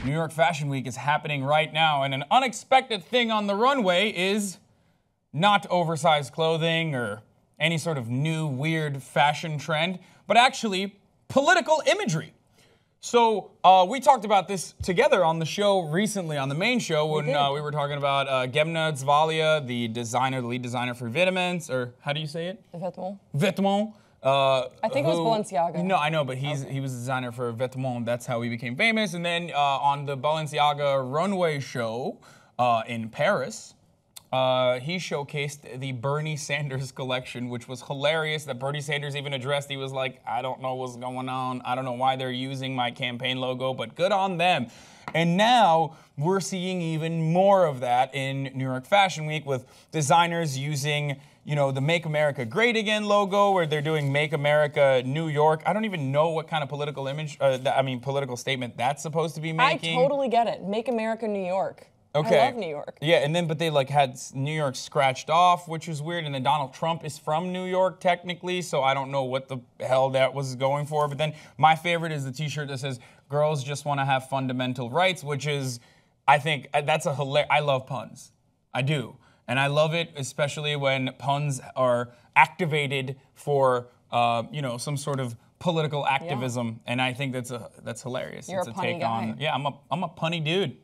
New York Fashion Week is happening right now, and an unexpected thing on the runway is not oversized clothing or any sort of new weird fashion trend, but actually political imagery. So we talked about this together on the show recently, on the main show, when we were talking about Gemna Zvalia, the lead designer for Vitamins, or how do you say it? Vêtements. Vêtements. I think it was Balenciaga. No, I know, but he was a designer for Vêtements. That's how he became famous. And then on the Balenciaga runway show in Paris, he showcased the Bernie Sanders collection, which was hilarious. That Bernie Sanders even addressed. He was like, I don't know what's going on. I don't know why they're using my campaign logo, but good on them. And now we're seeing even more of that in New York Fashion Week with designers using, you know, the Make America Great Again logo, where they're doing Make America New York. I don't even know what kind of political image, political statement that's supposed to be making. I totally get it. Make America New York. Okay. I love New York. Yeah, and then but they like had New York scratched off, which is weird. And then Donald Trump is from New York technically, so I don't know what the hell that was going for. But then my favorite is the T-shirt that says "Girls just want to have fundamental rights," which is, I think that's a hilarious. I love puns, I do, and I love it especially when puns are activated for you know, some sort of political activism, and I think that's hilarious. You're it's a punny guy. Yeah, I'm a punny dude.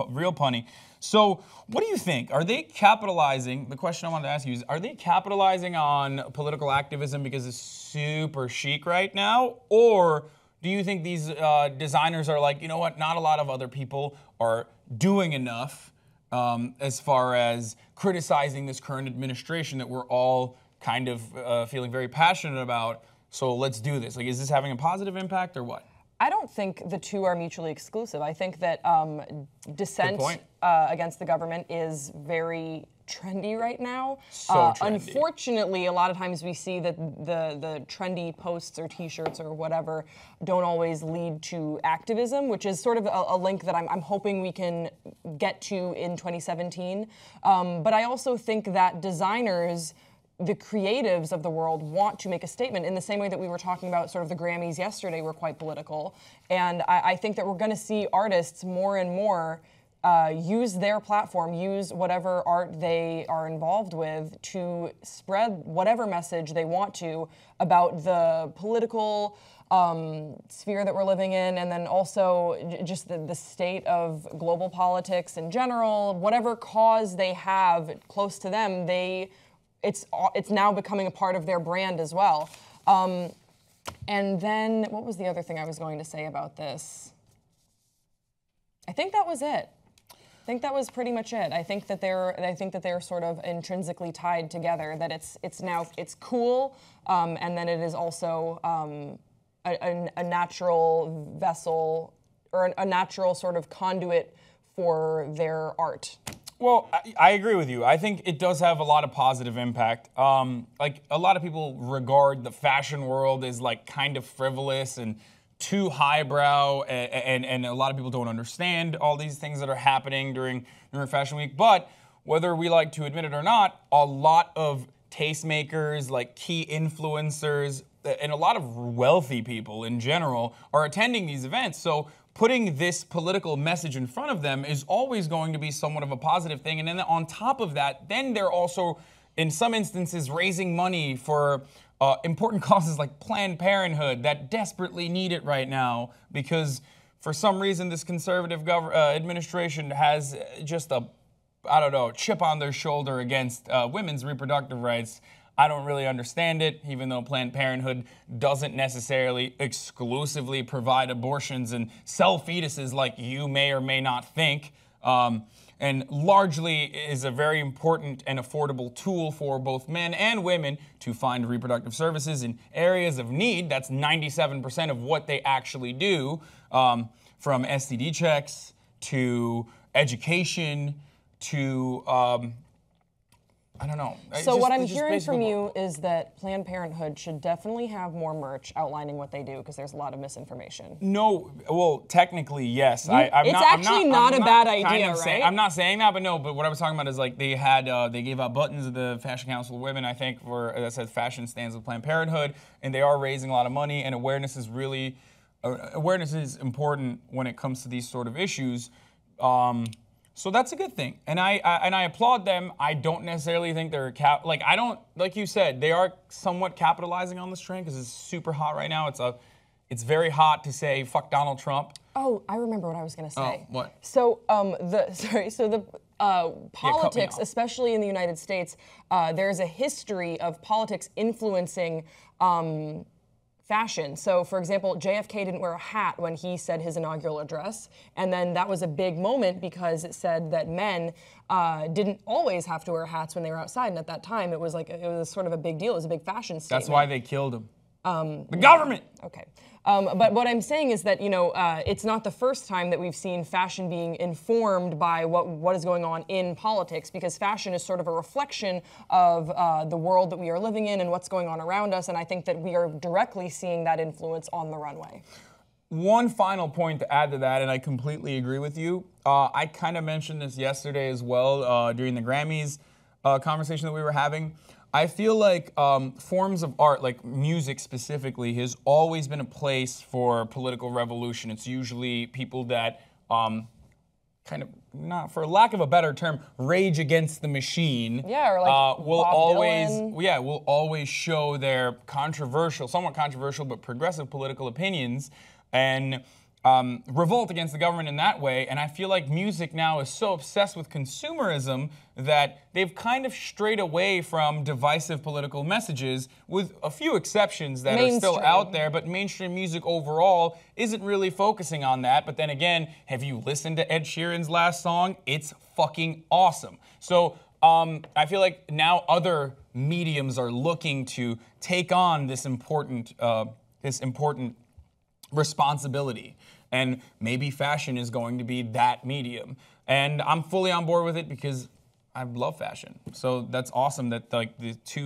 Real punny. So what do you think? Are they capitalizing, the question I wanted to ask you is, are they capitalizing on political activism because it's super chic right now? Or do you think these designers are like, you know what, not a lot of other people are doing enough as far as criticizing this current administration that we're all kind of feeling very passionate about, so let's do this. Like, is this having a positive impact or what? I don't think the two are mutually exclusive. I think that dissent against the government is very trendy right now. So trendy. Unfortunately, a lot of times we see that the trendy posts or T-shirts or whatever don't always lead to activism, which is sort of a link that I'm hoping we can get to in 2017. But I also think that designers, the creatives of the world, want to make a statement in the same way that we were talking about sort of the Grammys yesterday were quite political. And I think that we're going to see artists more and more use their platform, use whatever art they are involved with to spread whatever message they want to about the political sphere that we're living in, and then also just the state of global politics in general. Whatever cause they have close to them, it's now becoming a part of their brand as well. And then, what was the other thing I was going to say about this? I think that was it. I think that was pretty much it. I think that they're sort of intrinsically tied together. That it's cool, and then it is also a natural vessel or a natural sort of conduit for their art. Well, I agree with you. I think it does have a lot of positive impact. Like, a lot of people regard the fashion world as like kind of frivolous and too highbrow, and a lot of people don't understand all these things that are happening during New York Fashion Week. But whether we like to admit it or not, a lot of tastemakers, like key influencers, and a lot of wealthy people in general are attending these events. So putting this political message in front of them is always going to be somewhat of a positive thing. And then on top of that, then they're also, in some instances, raising money for important causes like Planned Parenthood that desperately need it right now, because for some reason this conservative administration has just a, I don't know, chip on their shoulder against women's reproductive rights. I don't really understand it, even though Planned Parenthood doesn't necessarily exclusively provide abortions and sell fetuses like you may or may not think, and largely is a very important and affordable tool for both men and women to find reproductive services in areas of need. That's 97% of what they actually do, from STD checks to education to I don't know. So what I'm hearing from you is that Planned Parenthood should definitely have more merch outlining what they do, because there's a lot of misinformation. No, well, technically, yes. It's actually not a bad idea, right? I'm not saying that, but no. But what I was talking about is like they gave out buttons at the Fashion Council of Women, I think, that said "Fashion Stands with Planned Parenthood," and they are raising a lot of money, and awareness is really awareness is important when it comes to these sort of issues. So that's a good thing, and I applaud them. I don't necessarily think they're like you said, they are somewhat capitalizing on this trend because it's super hot right now. It's very hot to say fuck Donald Trump. Oh, I remember what I was going to say. Oh, what? So politics, especially in the United States, there's a history of politics influencing fashion. So, for example, JFK didn't wear a hat when he said his inaugural address, and then that was a big moment because it said that men didn't always have to wear hats when they were outside, and at that time it was sort of a big deal. It was a big fashion statement. That's why they killed him. The government. Okay. But what I'm saying is that, it's not the first time that we've seen fashion being informed by what is going on in politics, because fashion is sort of a reflection of the world that we are living in and what's going on around us, and I think that we are directly seeing that influence on the runway. One final point to add to that, and I completely agree with you. I kind of mentioned this yesterday as well during the Grammys conversation that we were having. I feel like forms of art, like music specifically, has always been a place for political revolution. It's usually people that kind of, not for lack of a better term, rage against the machine. Yeah, or like will Bob always, Dylan. yeah, will always show their somewhat controversial, but progressive political opinions and revolt against the government in that way. And I feel like music now is so obsessed with consumerism that they've kind of strayed away from divisive political messages, with a few exceptions that are still out there. But mainstream music overall isn't really focusing on that. But then again, have you listened to Ed Sheeran's last song? It's fucking awesome. So I feel like now other mediums are looking to take on this important responsibility. And maybe fashion is going to be that medium. And I'm fully on board with it because I love fashion. So that's awesome that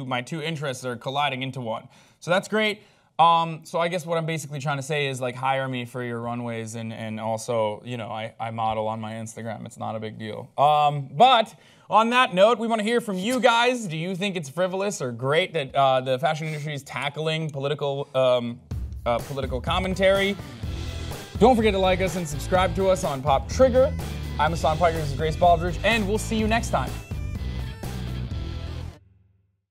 my two interests are colliding into one. So that's great. So I guess what I'm basically trying to say is, like, hire me for your runways, and also, I model on my Instagram. It's not a big deal. But on that note, we want to hear from you guys. Do you think it's frivolous or great that the fashion industry is tackling political commentary? Don't forget to like us and subscribe to us on Pop Trigger. I'm Hasan Piker, this is Grace Baldridge, and we'll see you next time.